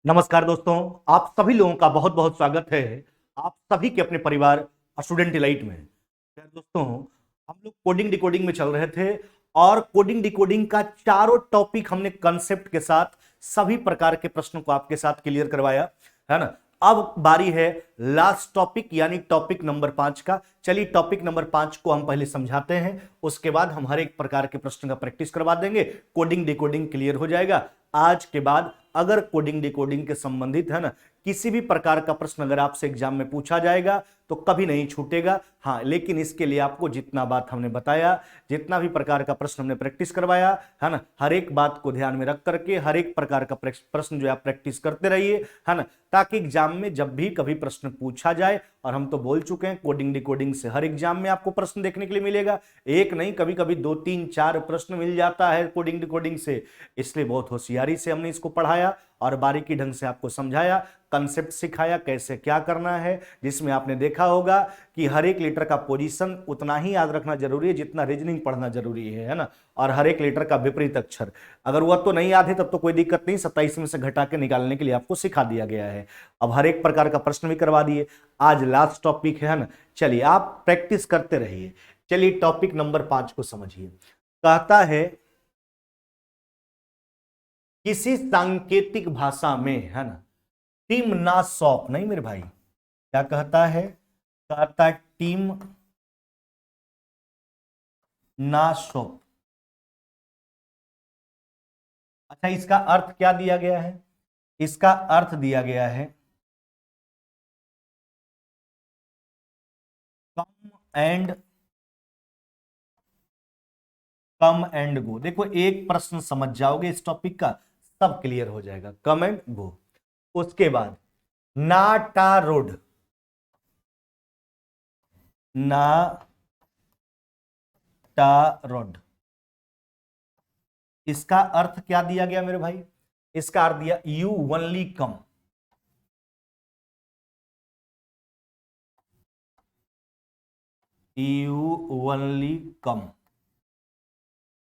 नमस्कार दोस्तों, आप सभी लोगों का बहुत बहुत स्वागत है आप सभी के अपने परिवार स्टूडेंट इलाइट में। खैर दोस्तों, हम लोग कोडिंग डिकोडिंग में चल रहे थे और कोडिंग डिकोडिंग का चारों टॉपिक हमने कंसेप्ट के साथ सभी प्रकार के प्रश्नों को आपके साथ क्लियर करवाया है ना। अब बारी है लास्ट टॉपिक यानी टॉपिक नंबर 5 का। चलिए टॉपिक नंबर 5 को हम पहले समझाते हैं, उसके बाद हम हर एक प्रकार के प्रश्न का प्रैक्टिस करवा देंगे, कोडिंग डिकोडिंग क्लियर हो जाएगा। आज के बाद अगर कोडिंग डिकोडिंग के संबंधित है ना किसी भी प्रकार का प्रश्न अगर आपसे एग्जाम में पूछा जाएगा तो कभी नहीं छूटेगा। हाँ, लेकिन इसके लिए आपको जितना बात हमने बताया, जितना भी प्रकार का प्रश्न हमने प्रैक्टिस करवाया है ना, हर एक बात को ध्यान में रख करके हर एक प्रकार का प्रश्न जो है आप प्रैक्टिस करते रहिए है ना, ताकि एग्जाम में जब भी कभी प्रश्न पूछा जाए, और हम तो बोल चुके हैं कोडिंग डिकोडिंग से हर एग्जाम में आपको प्रश्न देखने के लिए मिलेगा, एक नहीं कभी कभी 2 3 4 प्रश्न मिल जाता है कोडिंग डिकोडिंग से। इसलिए बहुत होशियारी से हमने इसको पढ़ाया और बारीकी ढंग से आपको समझाया, कंसेप्ट सिखाया कैसे क्या करना है, जिसमें आपने देखा होगा कि हर एक लेटर का पोजीशन उतना ही याद रखना जरूरी है जितना रीजनिंग पढ़ना जरूरी है ना। और हर एक लेटर का विपरीत अक्षर अगर वह तो नहीं याद है तब तो कोई दिक्कत नहीं, 27 में से घटा के निकालने के लिए आपको सिखा दिया गया है। अब हर एक प्रकार का प्रश्न भी करवा दिए। आज लास्ट टॉपिक है ना, चलिए आप प्रैक्टिस करते रहिए। चलिए टॉपिक नंबर 5 को समझिए। कहता है किसी सांकेतिक भाषा में है ना टीम ना सौंप, नहीं मेरे भाई, क्या कहता है? कहता है टीम ना सौंप। अच्छा, इसका अर्थ क्या दिया गया है? इसका अर्थ दिया गया है कम एंड गो। देखो एक प्रश्न समझ जाओगे इस टॉपिक का, सब क्लियर हो जाएगा। Come and go. उसके बाद नाटा रोड, नाटा रोड, इसका अर्थ क्या दिया गया मेरे भाई? इसका अर्थ दिया you only come. You only come.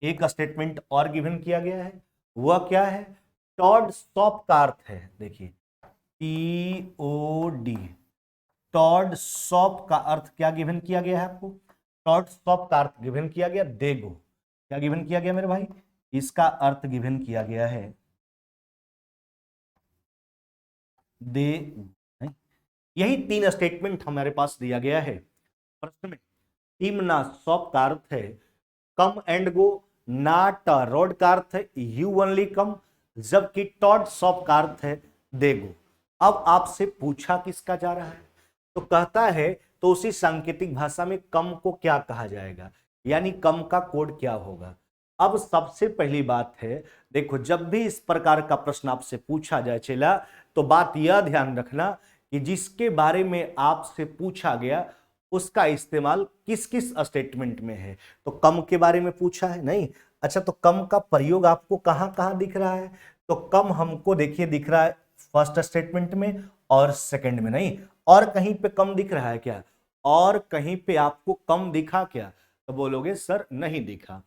एक स्टेटमेंट और गिवन किया गया है, वह क्या है? टॉड सॉप का अर्थ है, देखिए TOD, टॉड सॉप का अर्थ क्या गिवन किया गया है आपको? टॉड सॉप का अर्थ गिवन किया गया देगो। क्या गिवन किया गया मेरे भाई? इसका अर्थ गिवन किया गया है दे। यही 3 स्टेटमेंट हमारे पास दिया गया है प्रश्न में। टीमना सॉप का अर्थ है come and go, naught road का अर्थ है यू ओनली कम, जबकि टॉड सॉप का अर्थ है देगो। अब आपसे पूछा किसका जा रहा है, तो कहता है तो उसी सांकेतिक भाषा में कम को क्या कहा जाएगा, यानी कम का कोड क्या होगा। अब सबसे पहली बात है, देखो जब भी इस प्रकार का प्रश्न आपसे पूछा जाए चला, तो बात यह ध्यान रखना कि जिसके बारे में आपसे पूछा गया उसका इस्तेमाल किस किस स्टेटमेंट में है। तो कम के बारे में पूछा है नहीं, अच्छा तो कम का प्रयोग आपको कहां कहां दिख रहा है? तो कम हमको देखिए दिख रहा है फर्स्ट स्टेटमेंट में और सेकंड में, नहीं और कहीं पे कम दिख रहा है क्या? और कहीं पे आपको कम दिखा क्या? तो बोलोगे सर नहीं दिखा।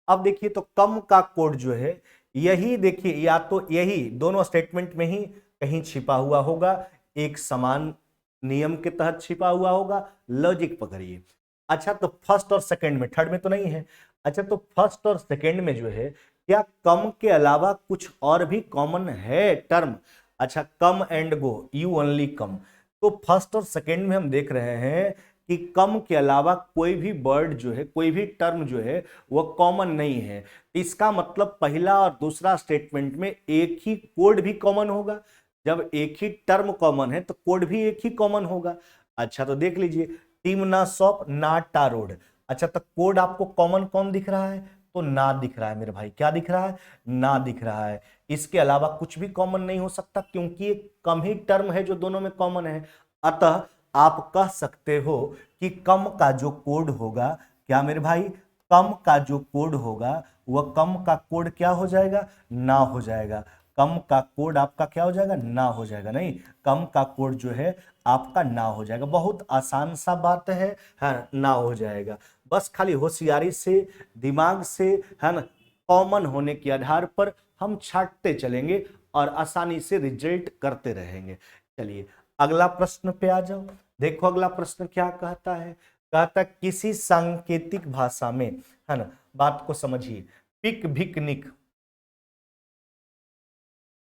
अब देखिए तो कम का कोड जो है यही, देखिए या तो यही दोनों स्टेटमेंट में ही कहीं छिपा हुआ होगा, एक समान नियम के तहत छिपा हुआ होगा, लॉजिक पकड़िए। अच्छा तो फर्स्ट और सेकंड में, थर्ड में तो नहीं है। अच्छा तो फर्स्ट और सेकंड में जो है क्या कम के अलावा कुछ और भी कॉमन है टर्म? अच्छा come and go, you only come, तो फर्स्ट और सेकंड में हम देख रहे हैं कि कम के अलावा कोई भी वर्ड जो है, कोई भी टर्म जो है वह कॉमन नहीं है। इसका मतलब पहला और दूसरा स्टेटमेंट में एक ही कोड भी कॉमन होगा। जब एक ही टर्म कॉमन है तो कोड भी एक ही कॉमन होगा। अच्छा तो देख लीजिए टीम ना सॉप ना टा रोड। अच्छा तो कोड आपको कॉमन कौन दिख रहा है? तो ना दिख रहा है मेरे भाई। क्या दिख रहा है? ना दिख रहा है। इसके अलावा कुछ भी कॉमन नहीं हो सकता क्योंकि एक कम ही टर्म है जो दोनों में कॉमन है। अतः आप कह सकते हो कि कम का जो कोड होगा, क्या मेरे भाई, कम का जो कोड होगा वह कम का कोड क्या हो जाएगा? ना हो जाएगा। कम का कोड आपका क्या हो जाएगा? ना हो जाएगा। नहीं, कम का कोड जो है आपका ना हो जाएगा। बहुत आसान सा बात है, हाँ ना हो जाएगा। बस खाली होशियारी से, दिमाग से, है ना, कॉमन होने के आधार पर हम छांटते चलेंगे और आसानी से रिजल्ट करते रहेंगे। चलिए अगला प्रश्न पे आ जाओ। देखो अगला प्रश्न क्या कहता है, कहता है किसी सांकेतिक भाषा में, है ना, बात को समझिए, पिक भिक निक।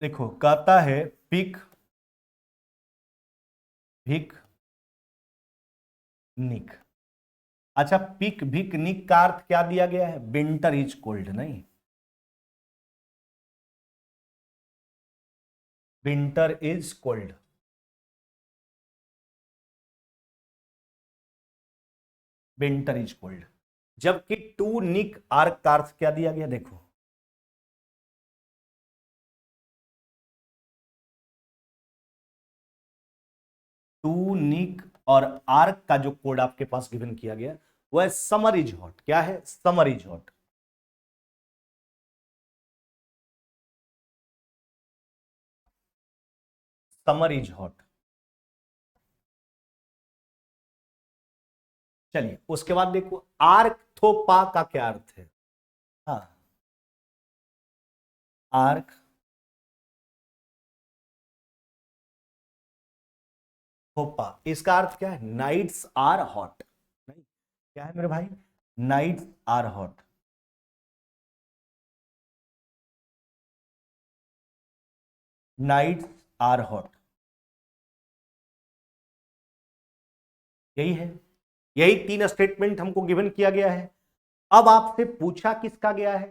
देखो कहता है पिक भिक निक। अच्छा, पिक भिक निक का अर्थ क्या दिया गया है, विंटर इज कोल्ड, नहीं, winter is cold. Winter is cold. जबकि टू निक आर्क का अर्थ क्या दिया गया, देखो टू निक और आर्क का जो कोड आपके पास गिवन किया गया वह समर इज हॉट। क्या है, summer is hot. Summer is hot. चलिए उसके बाद देखो आर्कथोपा का क्या अर्थ है। हाँ, आर्क थोपा, इसका अर्थ क्या है, नाइट्स आर हॉट। नहीं, क्या है मेरे भाई, nights are hot. Nights are hot, यही है। यही तीन स्टेटमेंट हमको गिवन किया गया है। अब आपसे पूछा किसका गया है,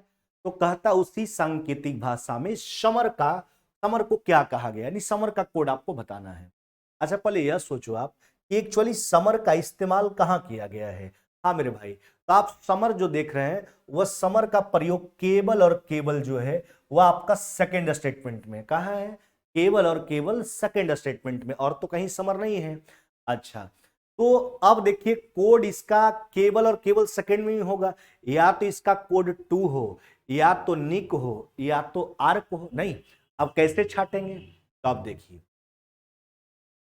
तो कहता उसी सांकेतिक भाषा में समर का, समर को क्या कहा गया, यानी समर का कोड आपको बताना है। अच्छा पहले यह सोचो आप कि एक्चुअली समर का इस्तेमाल कहां किया गया है। हाँ मेरे भाई, तो आप समर जो देख रहे हैं वह समर का प्रयोग केवल और केवल जो है वह आपका सेकेंड स्टेटमेंट में, कहा है, केवल और केवल सेकेंड स्टेटमेंट में, और तो कहीं समर नहीं है। अच्छा, तो अब देखिए कोड इसका केवल और केवल सेकंड में ही होगा, या तो इसका कोड टू हो, या तो निक हो, या तो आर्क हो। नहीं, अब कैसे छाटेंगे, तो आप देखिए,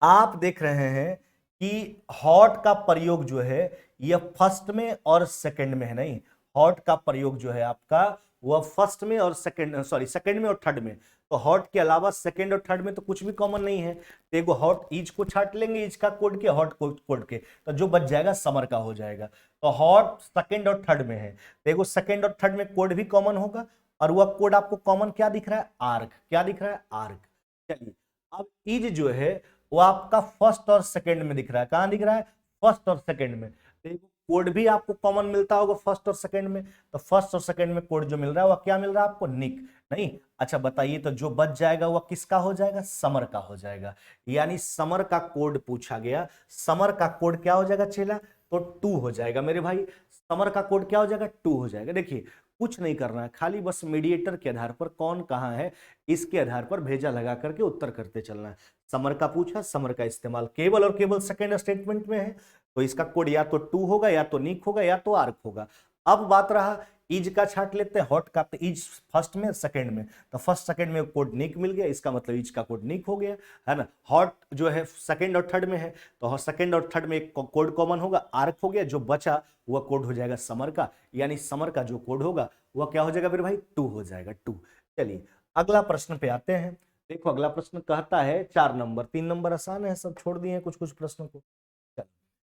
आप देख रहे हैं कि हॉट का प्रयोग जो है यह फर्स्ट में और सेकंड में है। नहीं, हॉट का प्रयोग जो है आपका वह फर्स्ट में और सेकंड, सॉरी सेकंड में और थर्ड में। तो हॉट के अलावा सेकंड और थर्ड में तो कुछ भी कॉमन नहीं है, तो एगो हॉट ईच को छाट लेंगे, ईच का कोड के, हॉट कोड के, तो जो बच जाएगा समर का हो जाएगा। तो हॉट सेकंड और थर्ड में है, तो एगो सेकंड और थर्ड में कोड भी कॉमन होगा, और वह कोड आपको कॉमन क्या दिख रहा है, आर्क। क्या दिख रहा है, आर्क। चलिए अब इज जो है वो आपका फर्स्ट और सेकंड में दिख रहा है, कहां दिख रहा है, फर्स्ट और सेकंड में। तो कोड भी आपको कॉमन मिलता होगा फर्स्ट और सेकंड में, तो फर्स्ट और सेकंड में कोड जो मिल रहा है वह क्या मिल रहा है आपको, निक। नहीं, अच्छा बताइए, तो जो बच जाएगा वह किसका हो जाएगा, समर का हो जाएगा। यानी समर का कोड पूछा गया, समर का कोड क्या हो जाएगा चेला, तो टू हो जाएगा मेरे भाई। समर का कोड क्या हो जाएगा, टू हो जाएगा। देखिए कुछ नहीं करना है, खाली बस मीडिएटर के आधार पर कौन कहां है इसके आधार पर भेजा लगा करके उत्तर करते चलना है। समर का पूछा, समर का इस्तेमाल केवल और केवल सेकेंड स्टेटमेंट में है, तो इसका कोड या तो टू होगा, या तो निक होगा, या तो आर्क होगा। अब बात रहा इज का, छाट लेते हैं हॉट का, तो इज फर्स्ट में सेकंड में, तो फर्स्ट सेकंड में कोड निक मिल गया, इसका मतलब इज का कोड निक हो गया, है ना। हॉट जो है सेकंड और थर्ड में है, तो सेकंड और थर्ड में एक कोड कॉमन होगा, आर्क हो गया, जो बचा वह कोड हो जाएगा समर का, यानी समर का जो कोड होगा वह क्या हो जाएगा मेरे भाई, टू हो जाएगा, टू। चलिए अगला प्रश्न पे आते हैं। देखो अगला प्रश्न कहता है 4 नंबर, 3 नंबर आसान है, सब छोड़ दिए हैं कुछ कुछ प्रश्नों को। चलो,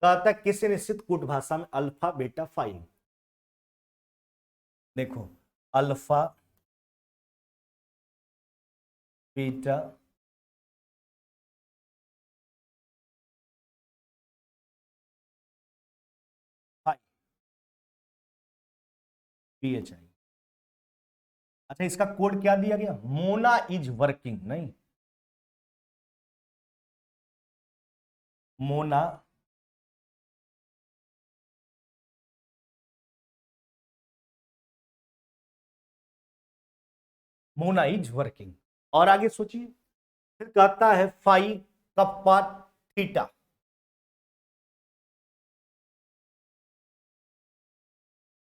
कहता है किसी निश्चित कूट भाषा में अल्फा बीटा फाई। देखो alpha beta phi P H I. अच्छा इसका कोड क्या दिया गया, मोना इज वर्किंग, नहीं, मोना मोना इज वर्किंग। और आगे सोचिए, फिर कहता है phi kappa theta.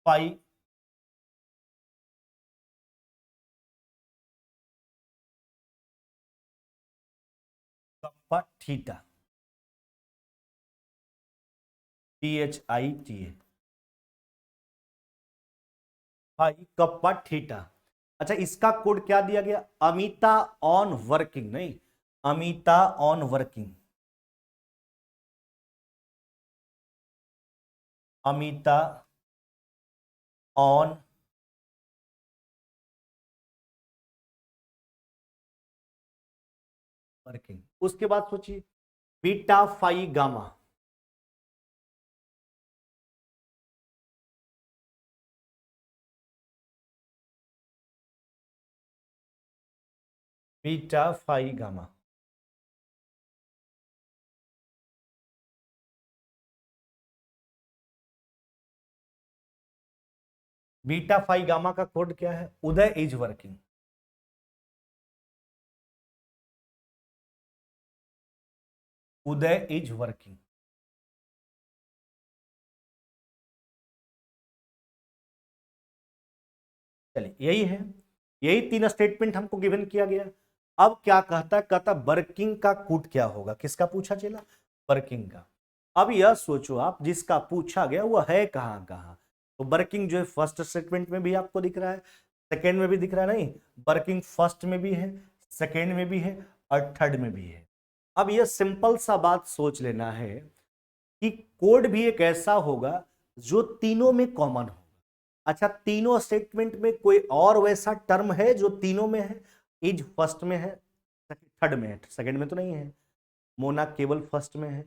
Phi kappa theta, T H I T A, phi kappa theta. अच्छा, इसका कोड क्या दिया गया? अमिता ऑन वर्किंग, नहीं, Amita on working, Amita on working. उसके बाद सोचिए beta phi gamma, beta phi gamma, beta phi gamma का कोड क्या है? Uday is working, Uday is working. चलिए यही है, यही तीन स्टेटमेंट हमको गिवन किया गया। अब क्या कहता है? कहता वर्किंग का कूट क्या होगा? किसका पूछा चला? वर्किंग का। अब यह सोचो आप, जिसका पूछा गया वो है कहां कहां। तो वर्किंग जो है फर्स्ट स्टेटमेंट में भी आपको दिख रहा है, सेकेंड में भी दिख रहा है, नहीं, वर्किंग फर्स्ट में भी है, सेकेंड में भी है और थर्ड में भी है। अब यह सिंपल सा बात सोच लेना है कि कोड भी एक ऐसा होगा जो तीनों में कॉमन हो। अच्छा, तीनों स्टेटमेंट में कोई और वैसा टर्म है जो तीनों में है? इज फर्स्ट में है, थर्ड में है, सेकंड में तो नहीं है। मोना केवल फर्स्ट में है,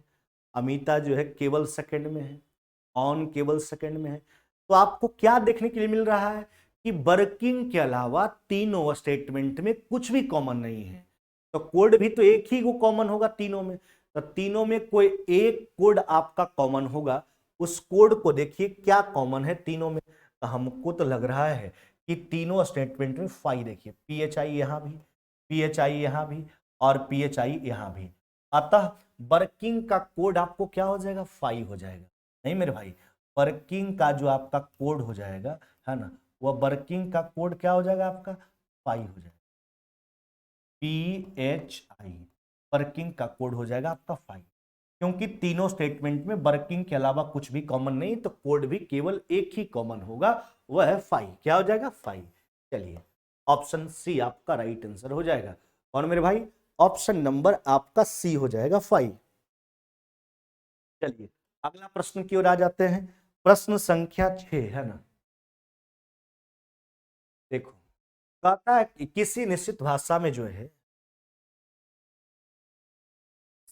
अमिता जो है केवल सेकंड में है, ऑन केवल सेकंड में है। तो आपको क्या देखने के लिए मिल रहा है कि वर्किंग के अलावा तीनों स्टेटमेंट में कुछ भी कॉमन नहीं है। तो कोड भी तो एक ही को कॉमन होगा तीनों में। तो तीनों में कोई एक कोड आपका कॉमन होगा, उस कोड को देखिए क्या कॉमन है तीनों में। तो हमको तो लग रहा है कि तीनों स्टेटमेंट में फाई, देखिए पी एच आई यहां भी, पी एच आई यहां भी और पी एच आई यहां भी। अतः वर्किंग का कोड आपको क्या हो जाएगा? फाई हो जाएगा। नहीं मेरे भाई, वर्किंग का जो आपका कोड हो जाएगा, है ना, वह वर्किंग का कोड क्या हो जाएगा? आपका फाई हो जाएगा, पी एच आई, वर्किंग का कोड हो जाएगा आपका फाई। क्योंकि तीनों स्टेटमेंट में वर्किंग के अलावा कुछ भी कॉमन नहीं, तो कोड भी केवल एक ही कॉमन होगा, वह है फाई। क्या हो जाएगा? फाई। चलिए ऑप्शन सी आपका राइट आंसर हो जाएगा। और मेरे भाई ऑप्शन नंबर आपका सी हो जाएगा, फाई। चलिए अगला प्रश्न की ओर आ जाते हैं। प्रश्न संख्या 6 है ना। देखो, कहता है कि किसी निश्चित भाषा में जो है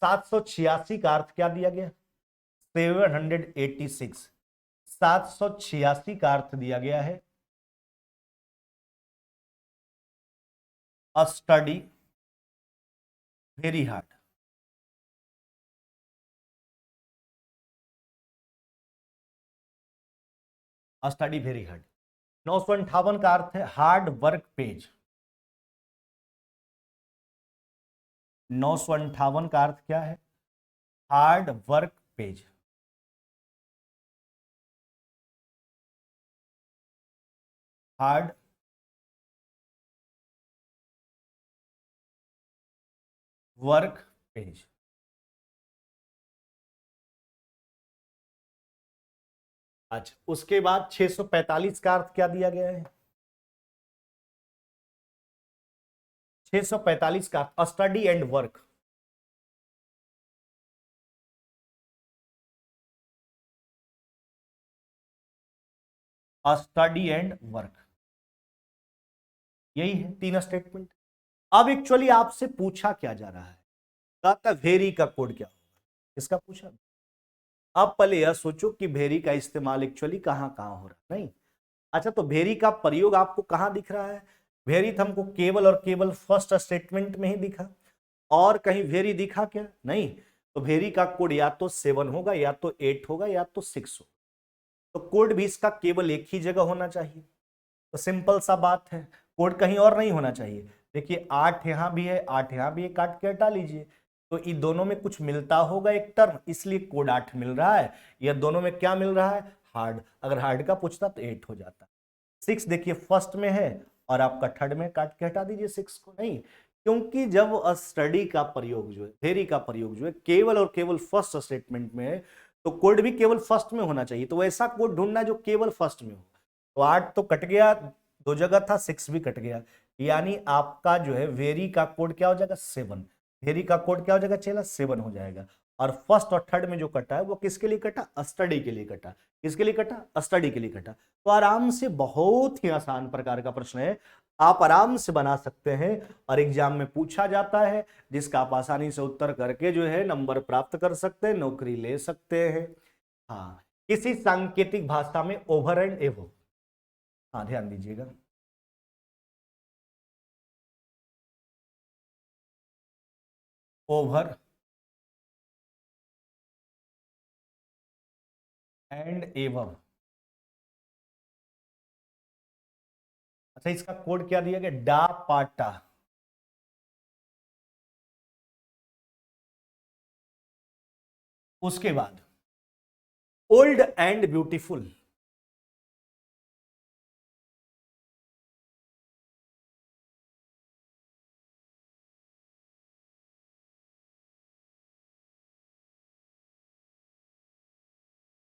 786 का अर्थ क्या दिया गया? 786, 786 का अर्थ दिया गया है study very hard. Study very hard. 958 का अर्थ है हार्ड वर्क पेज। 958 का अर्थ क्या है? Hard work page. Hard work page. अच्छा, उसके बाद 645 का अर्थ क्या दिया गया है? 645 का study and work. Study and work, यही है तीन स्टेटमेंट। अब एक्चुअली आपसे पूछा क्या जा रहा है? कहता वेरी का कोड क्या होगा? इसका पूछा। अब पहले यह सोचो कि वेरी का इस्तेमाल एक्चुअली कहां कहां हो रहा है, नहीं। अच्छा, तो वेरी का प्रयोग आपको कहां दिख रहा है? वेरी तो हमको केवल और केवल फर्स्ट स्टेटमेंट में ही दिखा, और कहीं वेरी दिखा क्या? नहीं। तो वेरी का कोड या तो 7 होगा, या तो 8 होगा, या तो 6 होगा। तो कोड भी इसका केवल एक ही जगह होना चाहिए। तो सिंपल सा बात है, कोड कहीं और नहीं होना चाहिए। देखिए 8 यहां भी है, 8 यहां भी है, काट के हटा लीजिए। तो इन दोनों में कुछ मिलता होगा एक टर्म, इसलिए कोड 8 मिल रहा है। या दोनों में क्या मिल रहा है? हार्ड। अगर हार्ड का पूछता तो 8 हो जाता। 6 देखिए फर्स्ट में है और आपका थर्ड में, काट के हटा दीजिए 6 को। नहीं, क्योंकि जब स्टडी का प्रयोग जो है, वेरी का प्रयोग जो है केवल और केवल फर्स्ट स्टेटमेंट में है, तो कोड भी केवल फर्स्ट में होना चाहिए। तो वैसा कोड ढूंढना जो केवल फर्स्ट में हो। तो 8 तो कट गया, दो जगह था, 6 भी कट गया, यानी आपका जो है वेरी का कोड क्या हो जाएगा 7। वेरी का कोड क्या हो जाएगा चला 7 हो जाएगा। और फर्स्ट और थर्ड में जो कटा है वो किसके लिए कटा, स्टडी के लिए कटा। किसके लिए कटा, स्टडी के लिए कटा। तो आराम से, बहुत ही आसान प्रकार का प्रश्न है, आप आराम से बना सकते हैं और एग्जाम में पूछा जाता है, जिसका आप आसानी से उत्तर करके जो है नंबर प्राप्त कर सकते हैं, नौकरी ले सकते हैं। हाँ, किसी सांकेतिक भाषा में ओवर एंड एवो, हाँ ध्यान दीजिएगा, ओवर एंड एवव। अच्छा, इसका कोड क्या दिया गया, डा पाटा। उसके बाद ओल्ड एंड ब्यूटीफुल।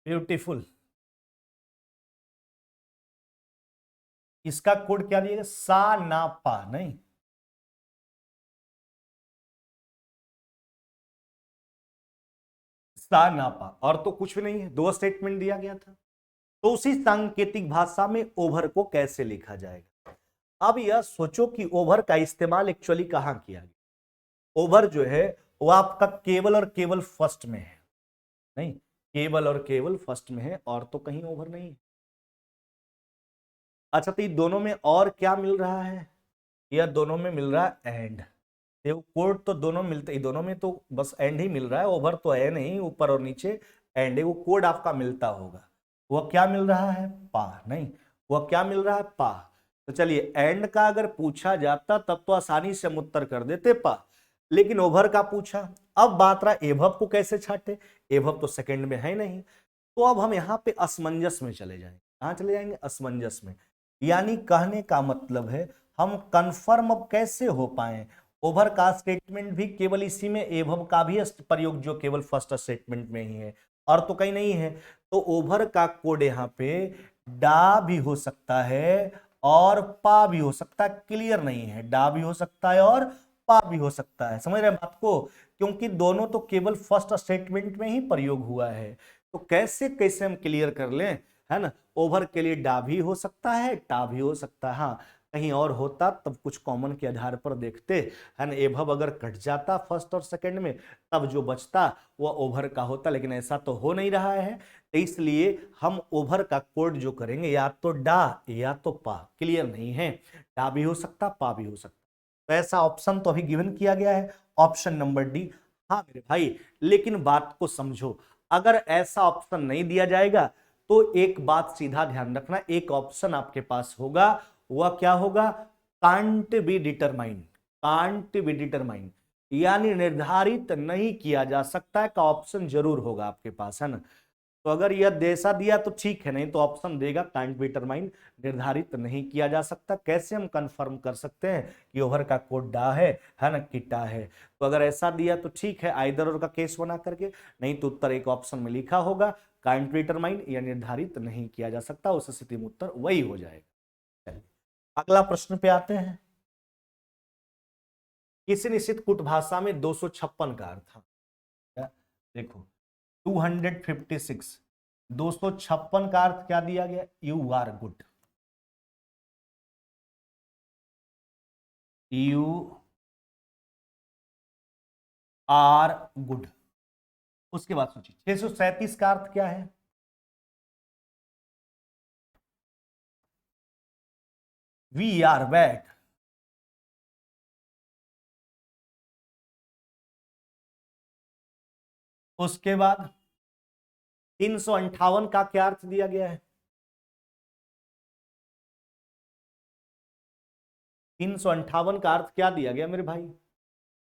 ब्यूटीफुल, इसका कोड क्या दिया गया, सा ना पा, नहीं सा ना पा, और तो कुछ भी नहीं है, दो स्टेटमेंट दिया गया था। तो उसी सांकेतिक भाषा में ओवर को कैसे लिखा जाएगा। अब यह सोचो कि ओवर का इस्तेमाल एक्चुअली कहां किया गया। ओवर जो है वो आपका केवल और केवल फर्स्ट में है, नहीं, केवल और केवल फर्स्ट में है, और तो कहीं ओवर नहीं है। अच्छा, तो ये दोनों में और क्या मिल रहा है, यह दोनों में मिल रहा है एंड। देखो कोड तो दोनों मिलते ही, दोनों में तो बस एंड ही मिल रहा है, ओवर तो है नहीं, ऊपर और नीचे एंड है, वो कोड आपका मिलता होगा। वह क्या मिल रहा है, पा, नहीं, वह क्या मिल रहा है, पा। तो चलिए, एंड का अगर पूछा जाता तब तो आसानी से हम उत्तर कर देते पा, लेकिन ओवर का पूछा। अब बात रहा एभव को कैसे छाटे, एभव तो सेकंड में है नहीं। तो अब हम यहां पे असमंजस में चले जाएंगे, कहां चले जाएंगे, असमंजस में। यानी कहने का मतलब है हम कंफर्म अब कैसे हो पाए, ओवर का स्टेटमेंट भी केवल इसी में, एभव का भी प्रयोग जो केवल फर्स्ट स्टेटमेंट में ही है, और तो कहीं नहीं है। तो ओवर का कोड यहाँ पे डा भी हो सकता है और पा भी हो सकता है, क्लियर नहीं है, डा भी हो सकता है और पा भी हो सकता है, समझ रहे हैं बात को, क्योंकि दोनों तो केवल फर्स्ट स्टेटमेंट में ही प्रयोग हुआ है। तो कैसे कैसे हम क्लियर कर लें, है ना। ओवर के लिए डा भी हो सकता है, टा भी हो सकता है, हाँ कहीं और होता तब कुछ कॉमन के आधार पर देखते, है ना। एभव अगर कट जाता फर्स्ट और सेकंड में, तब जो बचता वह ओवर का होता, लेकिन ऐसा तो हो नहीं रहा है। तो इसलिए हम ओवर का कोड जो करेंगे या तो डा या तो पा, क्लियर नहीं है, डा भी हो सकता, पा भी हो सकता। तो ऐसा ऑप्शन तो अभी गिवन किया गया है, ऑप्शन नंबर डी। हाँ मेरे भाई, लेकिन बात को समझो, अगर ऐसा ऑप्शन नहीं दिया जाएगा तो एक बात सीधा ध्यान रखना, एक ऑप्शन आपके पास होगा, वह क्या होगा, can't be determined. Can't be determined यानी निर्धारित नहीं किया जा सकता है का ऑप्शन जरूर होगा आपके पास, है ना। तो अगर यह जैसा दिया तो ठीक है, नहीं तो ऑप्शन देगा कांट बी डिटरमाइंड, निर्धारित नहीं किया जा सकता। कैसे हम कंफर्म कर सकते हैं कि ओवर का कोड डा है ना, कि टा है। तो अगर ऐसा दिया तो ठीक है, आइदर और का केस बना करके, नहीं तो उत्तर एक ऑप्शन में लिखा होगा कांट बी डिटरमाइंड या निर्धारित नहीं किया जा सकता, उस स्थिति में उत्तर वही हो जाएगा। चलिए अगला प्रश्न पे आते हैं। किसी निश्चित कुट भाषा में 256 का अर्थ था, देखो 256, 256 का अर्थ क्या दिया गया, you are good, you are good. उसके बाद सोचिए 637 का अर्थ क्या है, वी आर बैड। उसके बाद 358 का क्या अर्थ दिया गया है, 358 का अर्थ क्या दिया गया मेरे भाई,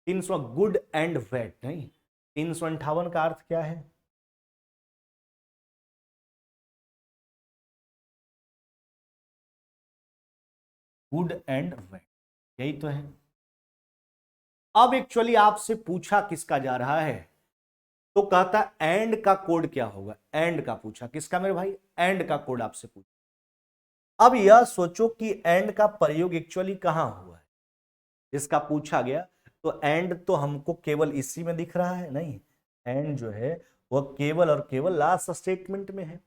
300 गुड एंड बैड, नहीं, 358 का अर्थ क्या है, गुड एंड बैड, यही तो है। अब एक्चुअली आपसे पूछा किसका जा रहा है, तो कहता एंड का कोड क्या होगा, एंड का पूछा किसका मेरे भाई, एंड का कोड आपसे पूछा। अब यह सोचो कि एंड का प्रयोग एक्चुअली कहां हुआ है, इसका पूछा गया। तो एंड तो हमको केवल इसी में दिख रहा है, नहीं, एंड जो है वह केवल और केवल लास्ट स्टेटमेंट में है।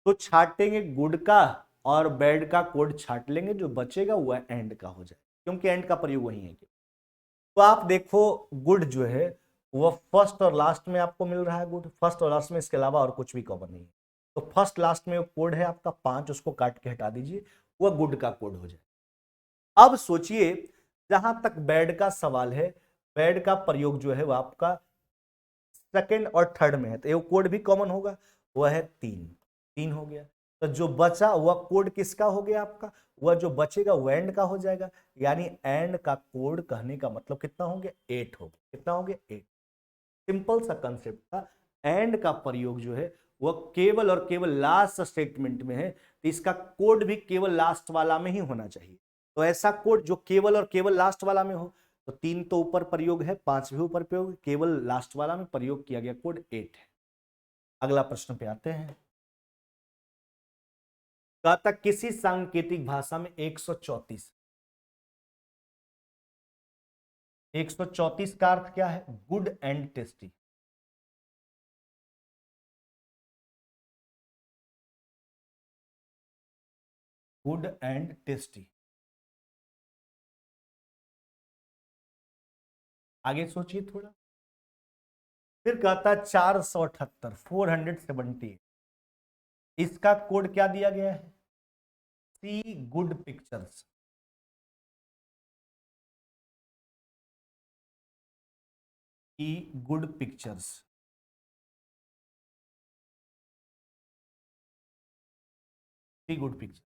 तो छाटेंगे गुड का और बैड का कोड छाट लेंगे, जो बचेगा वह एंड का हो जाए, क्योंकि एंड का प्रयोग वही है। तो आप देखो गुड जो है वह फर्स्ट और लास्ट में आपको मिल रहा है, गुड फर्स्ट और लास्ट में, इसके अलावा और कुछ भी कॉमन नहीं है। तो फर्स्ट लास्ट में कोड है आपका 5, उसको काट के हटा दीजिए, वह गुड का कोड हो जाए। अब सोचिए जहां तक बैड का सवाल है, बैड का प्रयोग जो है वह आपका सेकंड और थर्ड में है, तो ये कोड भी कॉमन होगा, वह है 3, 3 हो गया। तो जो बचा वह कोड किसका हो गया आपका, वह जो बचेगा वो एंड का हो जाएगा। यानी एंड का कोड कहने का मतलब कितना हो गया, 8 हो गया। कितना हो गया, 8। सिंपल सा कंसेप्ट था। एंड का प्रयोग जो है वह केवल और केवल लास्ट स्टेटमेंट में है, तो इसका कोड भी केवल लास्ट वाला में ही होना चाहिए। तो ऐसा कोड जो केवल और केवल लास्ट वाला में हो, तो 3 तो ऊपर प्रयोग है, 5 भी ऊपर प्रयोग, केवल लास्ट वाला में प्रयोग किया गया कोड 8 है। अगला प्रश्न पे आते हैं। कहता किसी सांकेतिक भाषा में 134, 134 का अर्थ क्या है, good and tasty. Good and tasty. आगे सोचिए थोड़ा। फिर कहता 478, 470, इसका कोड क्या दिया गया है, सी गुड पिक्चर्स। सी गुड पिक्चर्स। सी गुड पिक्चर।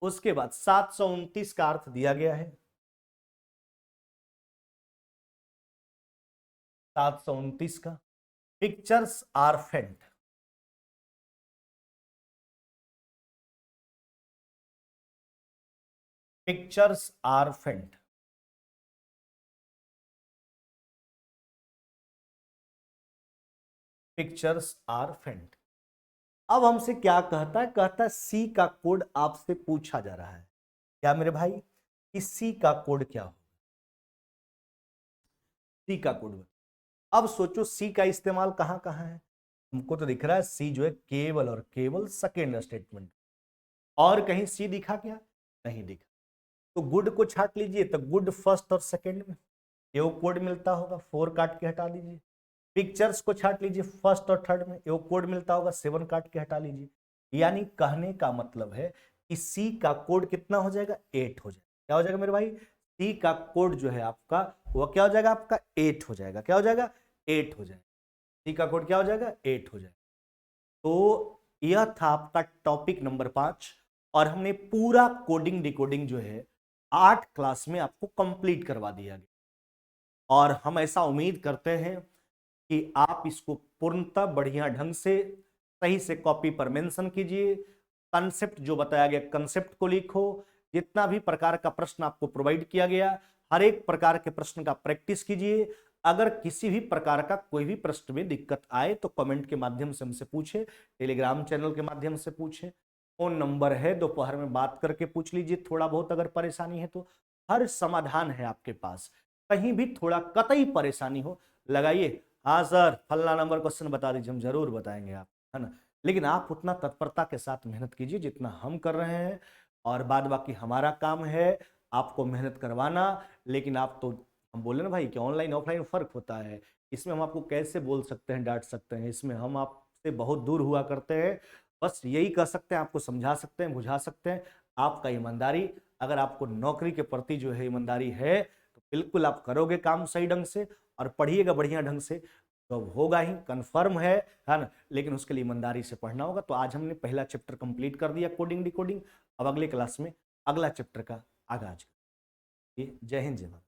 उसके बाद 729 का अर्थ दिया गया है, 729 का, पिक्चर्स आर फेंट। पिक्चर्स आर फेंट। पिक्चर्स आर फेंट। अब हमसे क्या कहता है, कहता है सी का कोड आपसे पूछा जा रहा है। क्या मेरे भाई, कि सी का कोड क्या हो, सी का कोड। अब सोचो सी का इस्तेमाल कहां कहां है, हमको तो दिख रहा है सी जो है केवल और केवल सेकेंड स्टेटमेंट, और कहीं सी दिखा क्या, नहीं दिखा। तो गुड को छाट लीजिए, तो गुड फर्स्ट और सेकेंड में, ये कोड मिलता होगा, 4 काट के हटा दीजिए। पिक्चर्स को छाट लीजिए फर्स्ट और थर्ड में, ये कोड मिलता होगा, 7 काट के हटा लीजिए। यानी कहने का मतलब है कि सी का कोड कितना हो जाएगा, 8 हो जाएगा। क्या हो जाएगा मेरे भाई, सी का कोड जो है आपका वो क्या हो जाएगा, आपका 8 हो जाएगा। क्या हो जाएगा, 8 हो जाएगा। सी का कोड क्या हो जाएगा, 8 हो जाएगा। तो यह था आपका टॉपिक नंबर 5, और हमने पूरा कोडिंग डिकोडिंग जो है 8 क्लास में आपको कंप्लीट करवा दिया गया। और हम ऐसा उम्मीद करते हैं कि आप इसको पूर्णतः बढ़िया ढंग से सही से कॉपी पर मेंशन कीजिए, कंसेप्ट जो बताया गया कंसेप्ट को लिखो, जितना भी प्रकार का प्रश्न आपको प्रोवाइड किया गया हर एक प्रकार के प्रश्न का प्रैक्टिस कीजिए। अगर किसी भी प्रकार का कोई भी प्रश्न में दिक्कत आए तो कमेंट के माध्यम से हमसे पूछे, टेलीग्राम चैनल के माध्यम से पूछे, फोन नंबर है, दोपहर में बात करके पूछ लीजिए। थोड़ा बहुत अगर परेशानी है तो हर समाधान है आपके पास। कहीं भी थोड़ा कतई परेशानी हो लगाइए, हाँ सर फलना नंबर क्वेश्चन बता दीजिए, हम जरूर बताएंगे आप, है ना। लेकिन आप उतना तत्परता के साथ मेहनत कीजिए जितना हम कर रहे हैं, और बाद बाकी हमारा काम है आपको मेहनत करवाना। लेकिन आप तो, हम बोले ना भाई कि ऑनलाइन ऑफलाइन फर्क होता है, इसमें हम आपको कैसे बोल सकते हैं, डांट सकते हैं, इसमें हम आपसे बहुत दूर हुआ करते हैं। बस यही कर सकते हैं, आपको समझा सकते हैं, बुझा सकते हैं। आपका ईमानदारी, अगर आपको नौकरी के प्रति जो है ईमानदारी है तो बिल्कुल आप करोगे काम सही ढंग से, और पढ़िएगा बढ़िया ढंग से, तो होगा ही, कंफर्म है ना। लेकिन उसके लिए ईमानदारी से पढ़ना होगा। तो आज हमने पहला चैप्टर कंप्लीट कर दिया कोडिंग डिकोडिंग। अब अगले क्लास में अगला चैप्टर का आगाज। जय हिंद, जय भारत।